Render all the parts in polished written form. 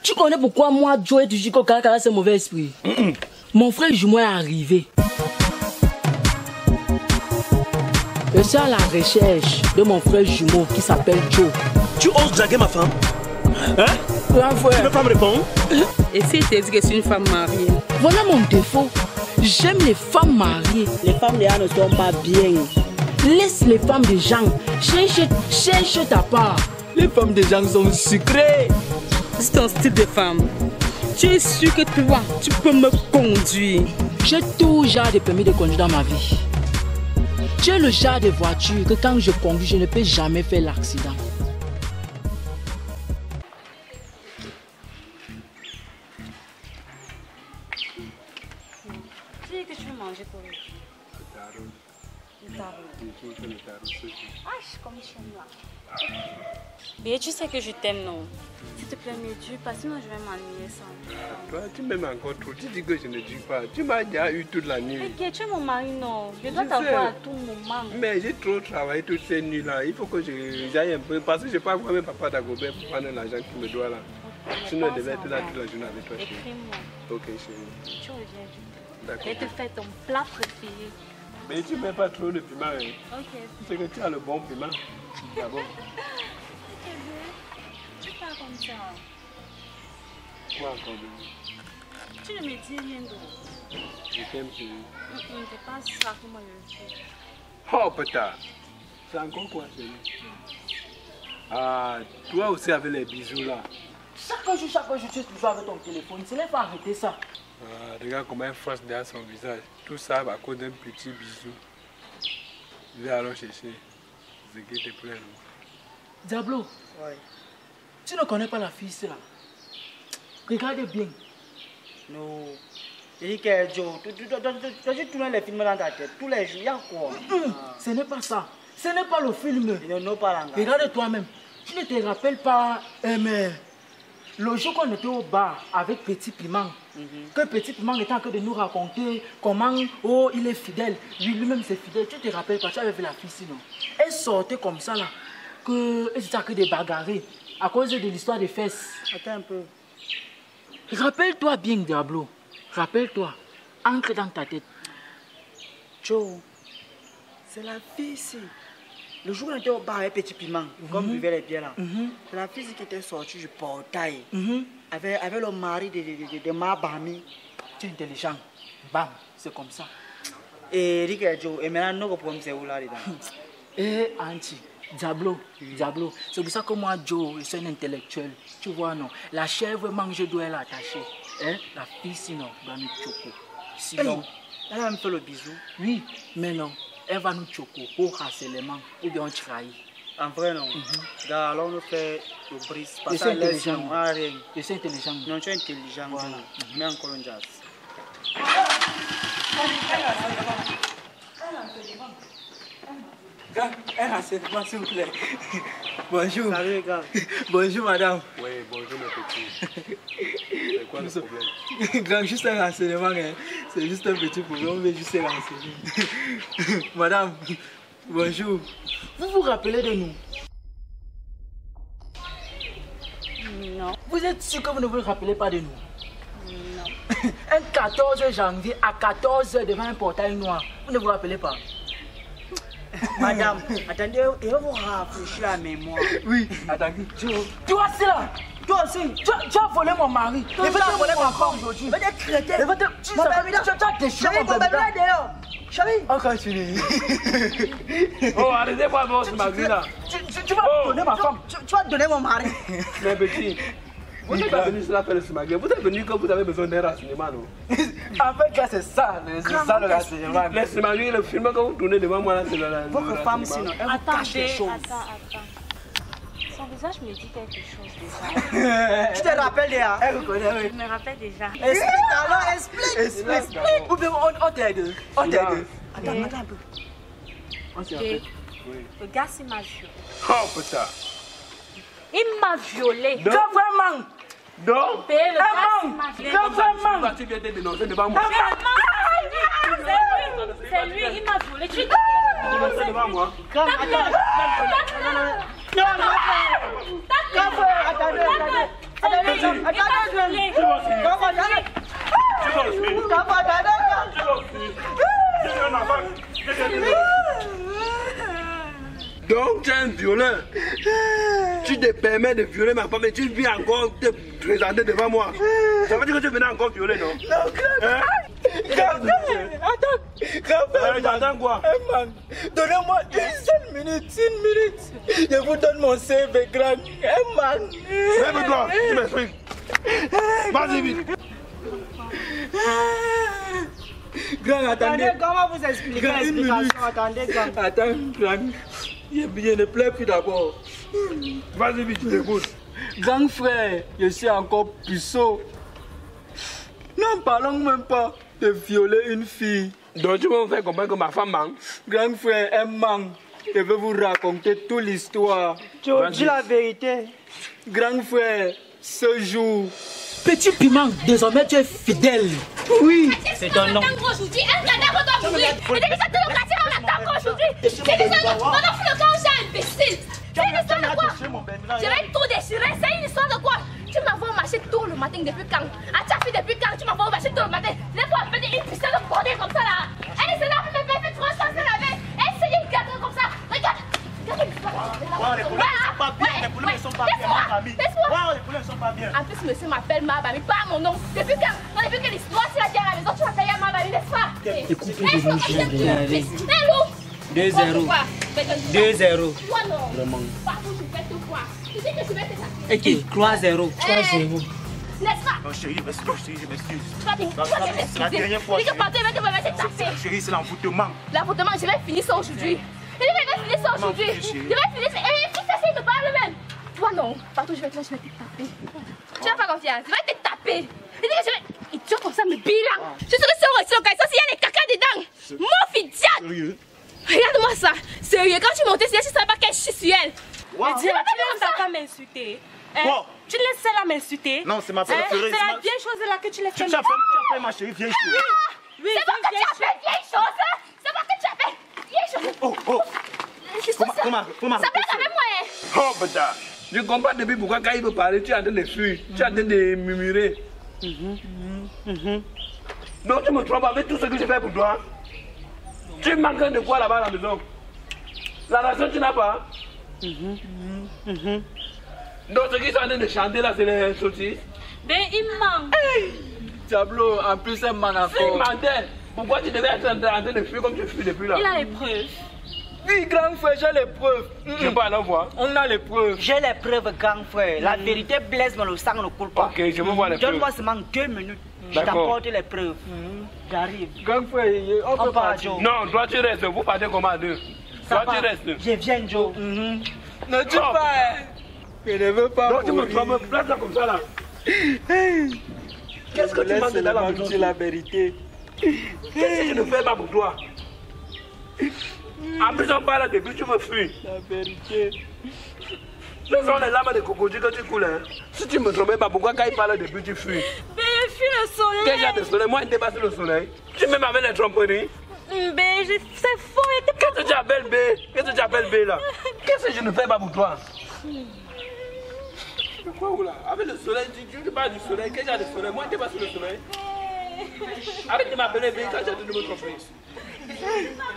Tu connais pourquoi moi, Joe, tu dis que Kaka c'est mauvais esprit? Mon frère jumeau est arrivé. Je suis à la recherche de mon frère jumeau qui s'appelle Joe. Tu oses draguer ma femme? Hein? Grand frère. Tu ne veux pas me répondre? Et si tu dis que c'est une femme mariée? Voilà mon défaut. J'aime les femmes mariées. Les femmes déjà ne sont pas bien. Laisse les femmes des gens. Cherche ta part. Les femmes des gens sont sucrées. C'est ton style de femme. Tu es sûr que toi, tu peux me conduire? J'ai tout genre de permis de conduire dans ma vie. J'ai le genre de voiture que quand je conduis, je ne peux jamais faire l'accident. Tu dis que tu veux manger pour lui. Le tarot. Ah, comme je t'aime là. Mais tu sais que je t'aime, non? S'il te plaît, mais Dieu, parce que sinon je vais m'ennuyer sans. Toi, tu m'aimes encore trop. Tu dis que je ne dis pas. Tu m'as déjà eu toute la nuit. Ok, tu es mon mari, non? Je dois t'avoir à tout moment. Mais j'ai trop travaillé toutes ces nuits-là. Il faut que j'aille un peu. Parce que je n'ai pas voir même papa d'Agobert pour prendre l'argent qu'il me doit là. Okay, sinon, je devais être là toute la journée avec toi. Écris-moi. Ok, chérie. Tu reviens du temps. D'accord. Et te fais ton plat préféré. Mais tu ne mets pas trop de piment. Hein. Ok. Tu sais que tu as le bon piment. D'abord. Tu parles comme ça. Quoi encore de... Tu ne me dis rien d'autre. Je t'aime, chérie. C'est pas ça que moi je le fais. Oh, putain. C'est encore quoi, chérie? Ah, toi aussi avec les bisous là. Chaque jour, tu es toujours avec ton téléphone. Ce n'est pas arrêter ça. Ah, regarde comment elle froisse derrière son visage. Tout ça à cause d'un petit bisou. Je vais alors chercher. Ce qui te plaît. Diablo, Oui. tu ne connais pas la fille, c'est là. Regarde bien. Non. Je dis que Joe, tu tournes les films dans ta tête. Tous les jours, il y a quoi? Ce n'est pas ça. Ce n'est pas le film. Je ne pas l'engagement. Regarde toi-même. Tu ne te rappelles pas, mais le jour qu'on était au bar avec Petit Piment, que Petit Piment était en train de nous raconter comment il est fidèle. Lui-même c'est fidèle. Tu te rappelles pas, tu avais vu la fille sinon. Elle sortait comme ça là, qu'elle était en train de bagarrer à cause de l'histoire des fesses. Attends un peu. Rappelle-toi bien, Diablo. Rappelle-toi. Ancre dans ta tête. Joe, c'est la fille ici. Le jour où on était au bar avec Petit Piment, comme buvait les bières là, c'est la fille qui était sortie du portail avec le mari de ma Bami. Tu es intelligent. Bam, c'est comme ça. Et Rick Joe, et maintenant notre problème c'est où là dedans? Eh, Anti, Diablo, c'est pour ça que moi, Joe, je suis un intellectuel. Tu vois, non? La chèvre mange, je dois l'attacher. Hein? La fille, sinon, va nous choquer. Sinon, elle va me faire le bisou. Oui, mais non. Elle va nous choquer au harcèlement ou bien on trahit. En vrai, non. Alors, on fait le brise. Je suis intelligent. Je suis intelligent. Non, tu es intelligent. Voilà. Mais encore un jazz. Un renseignement, s'il vous plaît. Bonjour. Salut, gars. Bonjour, madame. Oui, bonjour, mes petits. C'est quoi le problème? Grand, juste un renseignement, hein. C'est juste un petit problème, on veut juste un renseignement. Madame, bonjour. Vous vous rappelez de nous? Non. Vous êtes sûr que vous ne vous rappelez pas de nous? Non. Un 14 janvier à 14h devant un portail noir. Vous ne vous rappelez pas? Madame, attendez, il va vous rafraîchir la mémoire. Oui, attendez. Toi aussi là. Toi aussi. Tu as volé mon mari. Il va te voler ma femme aujourd'hui. Il va te crêter. Il va te... Tu as déchiré mon bébé là. dehors. Chérie. On continue. Oh, arrêtez pas votre mari là. Tu vas donner ma femme. Tu vas donner mon mari. Mes petits, vous n'êtes pas venu faire le smaguer. Vous êtes venu quand vous avez besoin d'un renseignement, non? En fait, c'est ça le renseignement. Le smaguer, le film que vous tournez devant moi là, c'est le Votre femme, sinon, elle vous cache les choses. Attends. Son visage me dit quelque chose déjà. Tu te rappelles déjà? Elle reconnaît, oui. Je me rappelle déjà. Explique alors, explique. Explique. Ou bien on t'aide. On t'aide. Attends un peu. On s'aide. Le gars, il m'a violé. Oh putain. Il m'a violé. Vraiment. Non. Le gars, il m'a violé. Vraiment. Tu viens de dénoncer devant moi. C'est lui, il m'a violé. Tu Dénoncer devant moi. Attendez. Donc tu es un violeur. Tu te permets de violer ma femme et tu viens encore te présenter devant moi. Ça veut dire que tu venais encore violer, non? Non, grave. Attends quoi? Donnez-moi une seule minute, Je vous donne mon CV, grand. Lève-toi, tu m'expliques. Vas-y vite. Grand, attendez. Comment vous expliquez l'explication? Attendez, grand. Attends, grand. Je ne pleure plus d'abord. Vas-y vite, tu t'écoutes. Grand frère, je suis encore puceau. N'en parlons même pas de violer une fille. Donc tu vas me faire comprendre que ma femme manque. Grand frère, elle manque. Je vais vous raconter toute l'histoire. Tu dis la vérité. Grand frère, ce jour... Petit Piment, désormais tu es fidèle. Oui. C'est ton nom. Aujourd'hui, un cadavre d'aujourd'hui. Et depuis que tout le quartier en attend aujourd'hui. C'est l'histoire de quoi? On offre le camp aux gens imbéciles. C'est une histoire de quoi? Je vais tout déchirer. C'est une histoire de quoi? Tu m'envoies marcher tout le matin depuis quand? À ta fille depuis quand tu m'envoies marcher tout le matin? Laisse-moi faire une puissance de bordel comme ça là. Elle est là, elle me fait 3 chances la veille. Essayez de garder comme ça. Regarde. Les poulets ne sont pas bien, mon ami. Les poulets ne sont pas bien. En plus, monsieur m'appelle Mabami, pas mon nom. Depuis que l'histoire s'est à la maison, tu m'appelles Mabami, n'est-ce pas? Écoutez de nous, je viens d'arriver. 2-0. 2-0. Toi non. Vraiment. Partout, je vais te voir. Tu dis que je vais te taper. Et qui 3-0. 3-0. N'est-ce pas? Non, chérie, je m'excuse. Tu vas t'excuser. C'est la dernière fois. Dis que partout, il va te taper. Chérie, c'est l'envoûtement. L'envoûtement, je vais finir ça aujourd'hui. Je vais finir ça aujourd'hui. Je vais finir ça. Et qui s'essaye de parler même? Toi non. Partout, je vais te taper. Tu n'as pas confiance. Je vais te taper. Je dis que je vais. Et tu comme ça me bilan. Je serai sur le cas. Ça, s'il y a les caca dedans. Mon fidèle. Sérieux? Regarde-moi ça. Sérieux, quand tu montais, si tu ne savais pas qu'elle chie sur elle. Mais dis, tu laisses ta femme m'insulter. Quoi? Tu laisses celle-là m'insulter. Non, c'est ma préférée. C'est la vieille chose là que tu laisses Tu faire. appelles ma chérie, viens ici. Oui, C'est moi que tu appelles vieille chose. C'est moi que tu appelles vieille chose. Oh. Comment? Ça blague avec moi. Oh putain. Je comprends depuis pourquoi quand il veut parler, tu es en train de fuir. Tu es en train de murmurer. Donc tu me trompes avec tout ce que je fais pour toi. Tu manques de quoi là-bas à la maison? La raison tu n'as pas. Donc ceux qui sont en train de chanter là, c'est les saucisses. Ben, il manque. Diablo, en plus, elle manque Si il encore. mentait, pourquoi tu devais être en train de fuir comme tu fuis depuis là? Il a les preuves. Oui, grand frère, j'ai les preuves. Je peux aller voir. On a les preuves. J'ai les preuves, grand frère. La vérité blesse, mais le sang ne coule pas. Ok, je veux voir les preuves. Donne-moi seulement 2 minutes. Je D'accord. t'apporte les preuves. J'arrive. Grand frère, on peut part, partir. Joe. Non, toi tu restes. Vous partez comment à deux? Ça Toi tu va. restes. Je viens, Joe. Ne dis pas. Hein. Je ne veux pas. Donc tu me mourir. trompes, place là comme ça là. Qu'est-ce que tu Laisse manques de la maison? dire la vérité. Qu'est-ce que je ne fais pas pour toi? En plus on parle depuis tu me fuis. La vérité. Ce sont les larmes de crocodile que tu coules. Hein? Si tu me trompais pas, pourquoi quand il parle depuis tu fuis? Ben, je fuis le soleil. Quel genre de soleil? Moi, il dépasse le soleil. Tu m'aimes avec les tromperies. Ben, c'est faux. Qu'est-ce que tu appelles B? Qu'est-ce que tu appelles B là? Qu'est-ce que je ne fais pas pour toi? Pourquoi ou là? Avec le soleil, tu parles du soleil. Quel genre de soleil? Moi, il dépasse le soleil. Avec de m'appeler B quand tu as de me tromper.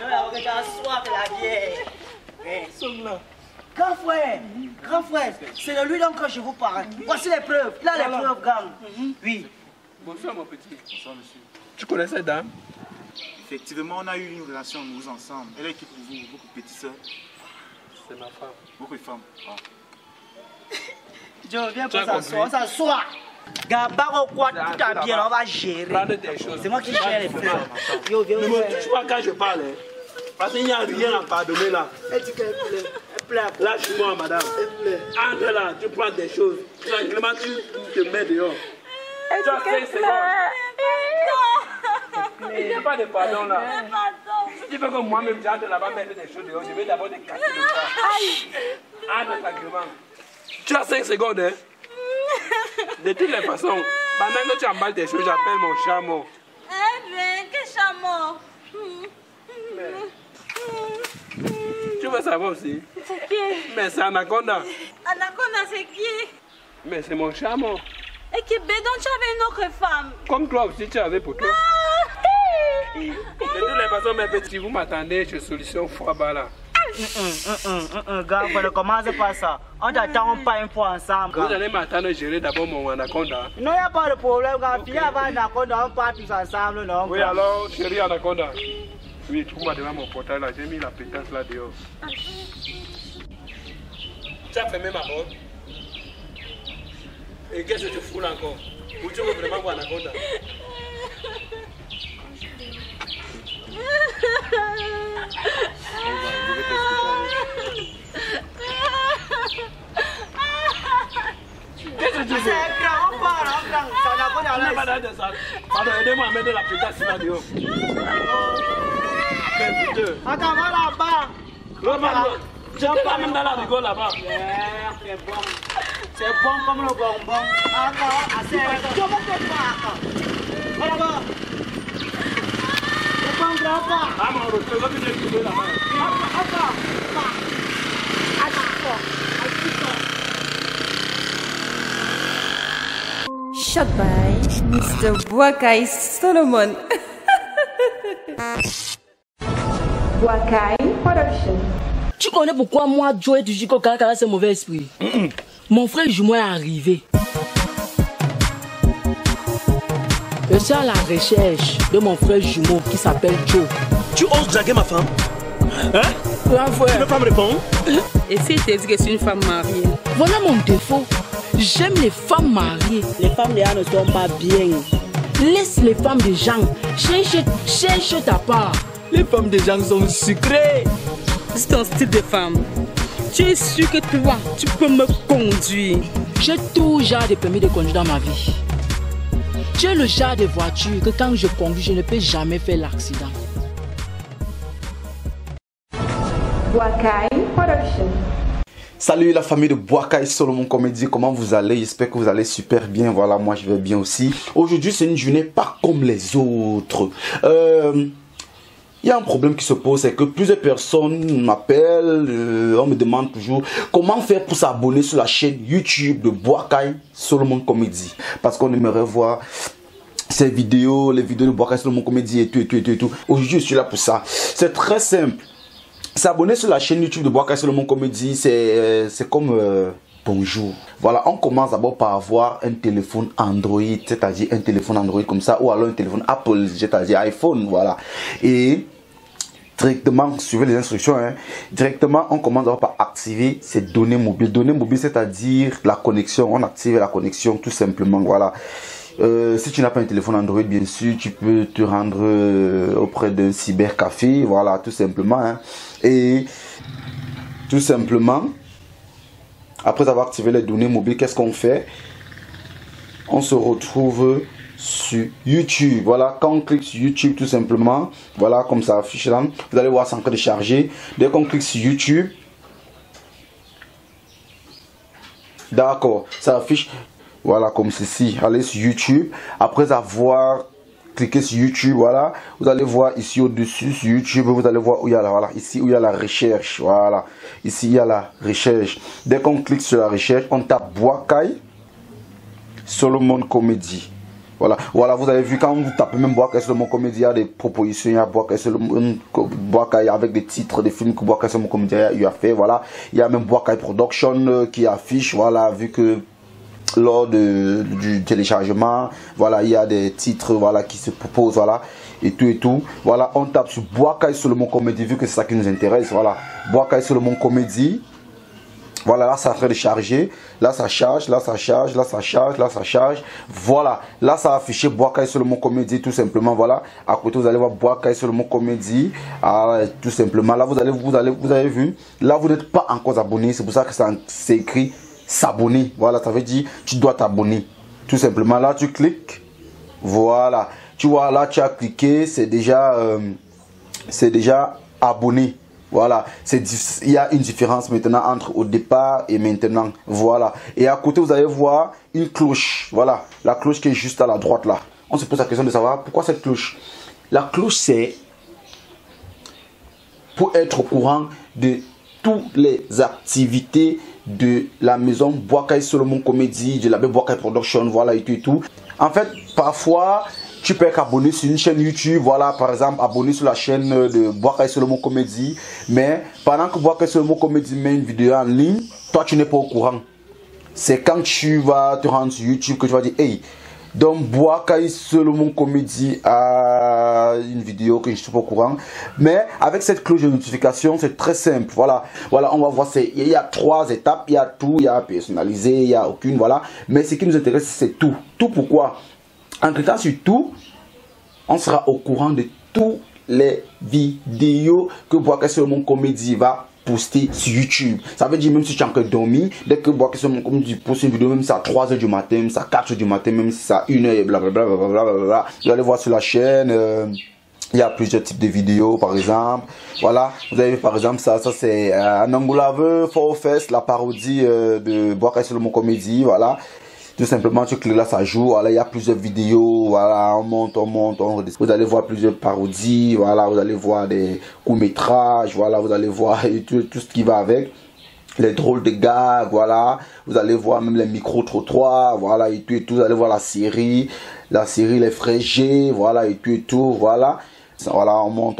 Non, tu as soif, la vieille. Somme-là. Grand frère, c'est de lui donc que je vous parle. Voici les preuves. Il a les preuves, grand. Oui. Bonsoir, mon petit. Bonsoir, monsieur. Tu connais cette dame? Effectivement, on a eu une relation amoureuse ensemble. Elle est qui pour vous, votre petite soeur? C'est ma femme. Votre femme. Joe, viens Tu as pour s'asseoir. On s'assoit. Gabaro, quoi, tout a bien, on va gérer. Prends tes choses. C'est moi qui gère les preuves. Yo, viens, Ne me touche pas quand je parle. Hein. Parce qu'il n'y a rien à pardonner là. Elle dit qu'elle plaît. Lâche-moi, madame. Entre là, tu prends des choses. Tranquillement, tu te mets dehors. Tu as 5 secondes. Il n'y a pas de pardon là. Si tu veux que moi-même j'entre là-bas mettre des choses dehors, je vais d'abord te casser le bras. Entre tranquillement. Tu as 5 secondes, hein. De toutes les façons, pendant que tu emballes tes choses, j'appelle mon chameau. Eh bien, quel chameau? Tu veux savoir aussi? C'est qui? Mais c'est Anaconda. Anaconda, c'est qui? Mais c'est mon charme. Et que Bédon, tu avais une autre femme. Comme toi aussi, tu avais pour toi. De toutes les façons, mes petits, vous m'attendez, je solution fois là. Gars, ne commence pas ça. On t'attend pas une fois ensemble. Vous allez m'attendre à gérer d'abord mon anaconda. Non, il n'y a pas de problème. Puis avant anaconda, on part tous ensemble. Non, oui, alors, chérie anaconda. Oui, tu m'as demandé mon portail là. J'ai mis la pétasse là dehors. Tu as fermé ma porte. Et qu'est-ce que tu fous là encore? Ou tu veux vraiment voir anaconda? Qu'est-ce que tu fais? Pardon, aidez-moi à mettre la pétasse là dehors. Attends, va là-bas. Tu pas même dans la rigole là-bas. C'est bon comme le bonbon. Encore, assez. Tu vas pas. Voilà. C'est bon, grand-père. Ah, mon retour, là, tu es trouvé là-bas. Shot by Mr. Boakai Solomon. Boakai Production. Tu connais pourquoi moi, Joe, tu dis que Kaka c'est mauvais esprit? Mon frère jumeau est arrivé. Je suis à la recherche de mon frère jumeau qui s'appelle Joe. Tu oses draguer ma femme? Hein? Grand frère. Tu ne peux pas me répondre? Et si il te dit que c'est une femme mariée? Voilà mon défaut. J'aime les femmes mariées. Les femmes déjà ne sont pas bien. Laisse les femmes des gens. Cherche ta part. Les femmes des gens sont sucrées. C'est ton style de femme. Tu es sûr que toi, tu peux me conduire? J'ai tout genre de permis de conduire dans ma vie. Tu es le genre de voiture que quand je conduis, je ne peux jamais faire l'accident. Boakai Production. Salut la famille de Boakai Solomon Comédie, comment vous allez? J'espère que vous allez super bien. Voilà, moi je vais bien aussi. Aujourd'hui c'est une journée pas comme les autres. Il y a un problème qui se pose, c'est que plusieurs personnes m'appellent, on me demande toujours comment faire pour s'abonner sur la chaîne YouTube de Boakai Solomon Comédie. Parce qu'on aimerait voir ces vidéos, les vidéos de Boakai Solomon Comédie et tout. Aujourd'hui je suis là pour ça. C'est très simple. S'abonner sur la chaîne YouTube de Boakai Solomon Comédie, c'est comme bonjour. Voilà, on commence d'abord par avoir un téléphone Android, c'est-à-dire un téléphone Android comme ça, ou alors un téléphone Apple, c'est-à-dire iPhone, voilà. Et directement, suivez les instructions, hein, directement on commence d'abord par activer ces données mobiles. Données mobiles, c'est-à-dire la connexion, on active la connexion tout simplement, voilà. Si tu n'as pas un téléphone Android, bien sûr, tu peux te rendre auprès d'un cybercafé, voilà, tout simplement, hein. Et tout simplement, après avoir activé les données mobiles, qu'est-ce qu'on fait? On se retrouve sur YouTube. Voilà, quand on clique sur YouTube, tout simplement, voilà, comme ça affiche là, vous allez voir, c'est en train de charger. Dès qu'on clique sur YouTube, d'accord, ça affiche, voilà, comme ceci. Allez sur YouTube. Après avoir cliqué sur YouTube, voilà, vous allez voir ici au-dessus sur YouTube, vous allez voir où il y a la, voilà, ici où il y a la recherche, voilà, ici il y a la recherche. Dès qu'on clique sur la recherche, on tape Boakai Solomon Comédie. Voilà, voilà, vous avez vu, quand vous tapez même Boakai Solomon Comédie, il y a des propositions, il y a Boakai Solomon Boakai avec des titres des films que Boakai Solomon Comédie a fait, voilà. Il y a même Boakai Production qui affiche, voilà, vu que lors du téléchargement, voilà, il y a des titres, voilà, qui se proposent, voilà, et tout, voilà, on tape sur Boakai Solomon Comédie, vu que c'est ça qui nous intéresse, voilà, Boakai Solomon Comédie, voilà, là, ça est en train de charger, là, ça charge, là, ça charge, là, ça charge, là, ça charge, voilà, là, ça a affiché Boakai Solomon Comédie, tout simplement, voilà, à côté, vous allez voir Boakai Solomon Comédie, tout simplement, là, vous avez vu, là, vous n'êtes pas encore abonné, c'est pour ça que c'est écrit s'abonner, voilà, ça veut dire tu dois t'abonner tout simplement. Là tu cliques, voilà, tu vois, là tu as cliqué, c'est déjà abonné, voilà. Il y a une différence maintenant entre au départ et maintenant, voilà. Et à côté vous allez voir une cloche, voilà, la cloche qui est juste à la droite là. On se pose la question de savoir pourquoi cette cloche. La cloche, c'est pour être au courant de toutes les activités de la maison Boakai Solomon Comedy, de la Boakai Production, voilà, et tout. En fait, parfois, tu peux être abonné sur une chaîne YouTube, voilà, par exemple, abonné sur la chaîne de Boakai Solomon Comedy, mais pendant que Boakai Solomon Comedy met une vidéo en ligne, toi, tu n'es pas au courant. C'est quand tu vas te rendre sur YouTube que tu vas dire, hey, donc Boakai Solomon Comedy a une vidéo que je ne suis pas au courant. Mais avec cette cloche de notification, c'est très simple. Voilà, on va voir, il y a 3 étapes, il y a tout, il y a personnalisé, il n'y a aucune, voilà. Mais ce qui nous intéresse, c'est tout. Tout pourquoi? En cliquant sur tout, on sera au courant de toutes les vidéos que Boakai Solomon Comedy va poster sur YouTube. Ça veut dire même si tu as encore dormi, dès que Boakai Solomon Comedy poste une vidéo, même si à 3h du matin, même si à 4h du matin, même si à 1h et blablabla, vous allez voir sur la chaîne, il y a plusieurs types de vidéos par exemple. Voilà, vous avez vu par exemple ça c'est un Angolave for Fest, la parodie de Boakai Solomon Comedy, voilà. Tout simplement, tu cliques là, ça joue. Voilà, il y a plusieurs vidéos. Voilà, on monte. Vous allez voir plusieurs parodies. Voilà, vous allez voir des courts-métrages. Voilà, vous allez voir tout ce qui va avec. Les drôles de gags. Voilà, vous allez voir même les micro-trottoirs. Voilà, et tout. Vous allez voir la série. Les Frères G. Voilà, et tout. Voilà. Voilà, on monte.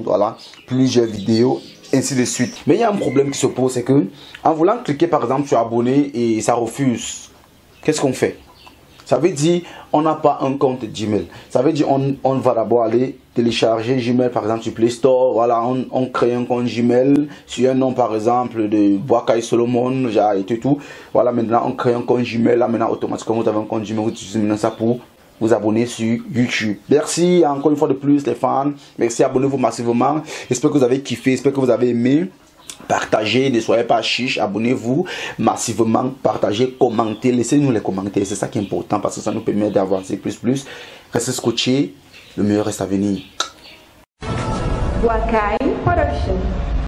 Voilà, plusieurs vidéos. Ainsi de suite. Mais il y a un problème qui se pose, c'est que en voulant cliquer par exemple sur abonner et ça refuse. Qu'est-ce qu'on fait? Ça veut dire on n'a pas un compte Gmail. Ça veut dire on va d'abord aller télécharger Gmail par exemple sur Play Store. Voilà, on crée un compte Gmail sur un nom par exemple de Boakai Solomon, et tout. Voilà, maintenant on crée un compte Gmail. Là maintenant automatiquement vous avez un compte Gmail. Vous utilisez maintenant ça pour vous abonner sur YouTube. Merci encore une fois de plus les fans. Merci, abonnez-vous massivement. J'espère que vous avez kiffé, j'espère que vous avez aimé. Partagez, ne soyez pas chiche, abonnez-vous massivement, partagez, commentez, laissez-nous les commentaires, c'est ça qui est important parce que ça nous permet d'avancer plus. Restez scotchés, le meilleur reste à venir. Boakai Production.